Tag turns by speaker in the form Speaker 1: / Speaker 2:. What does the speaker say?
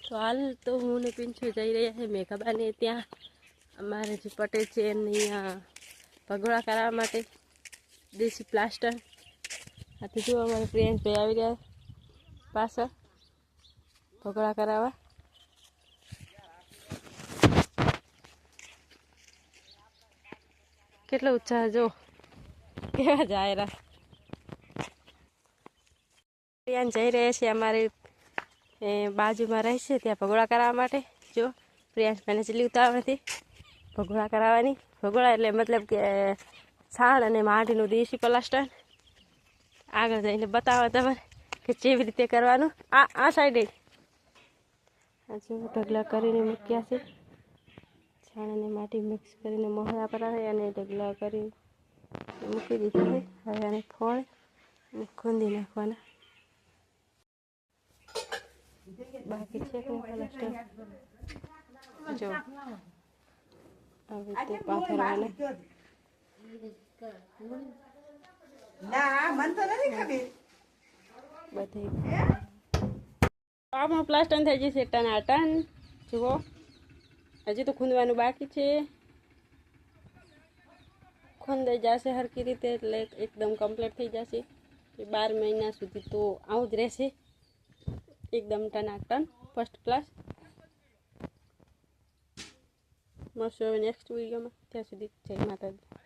Speaker 1: તો હાલ તો હું ને પિંછું જઈ રહ્યા છે મેઘાબાને ત્યાં અમારે જે પટેલ છે એમને અહીંયા ભગોળા કરાવવા માટે દેશી પ્લાસ્ટર. આથી જો અમારે પ્રિયાંશભાઈ આવી રહ્યા પાછળ ભગોળા કરાવવા. કેટલો ઉત્સાહ જો કેવા જાય રહ્યા. પ્રિયાંશ જઈ રહ્યા છે અમારે બાજુમાં રહે છે ત્યાં ભગોળા કરાવવા માટે. જો પ્રિયાંશભાઈને ચીલી ઉતારવાથી ભગોળા કરાવવાની. ભગોળા એટલે મતલબ કે છાણ અને માટીનું દેશી પ્લાસ્ટર. આગળ જઈને બતાવવા તમારે કે કેવી રીતે કરવાનું. આ સાઈડે હજુ ઢગલા કરીને મૂક્યા છે. છાણ અને માટી મિક્સ કરીને મોહરા પર આવે અને ઢગલા કરી મૂકી દીધા છે. હવે આને ફોળ અને ખૂંદી નાખવાના બાકી છે. પ્લાસ્ટર જો આવી રીતે પાથરવાના. બધી આપણું પ્લાસ્ટર થઈ જશે ટનાટન. જુઓ હજી તો ખૂંદવાનું બાકી છે. ખૂંદાઈ જશે સરખી રીતે એટલે એકદમ કમ્પ્લીટ થઈ જશે. 12 મહિના સુધી તો આવું જ રહેશે એકદમ ટનાટન ફર્સ્ટ ક્લાસ. મળશું હવે નેક્સ્ટ વિડીયોમાં. ત્યાં સુધી જય માતાજી.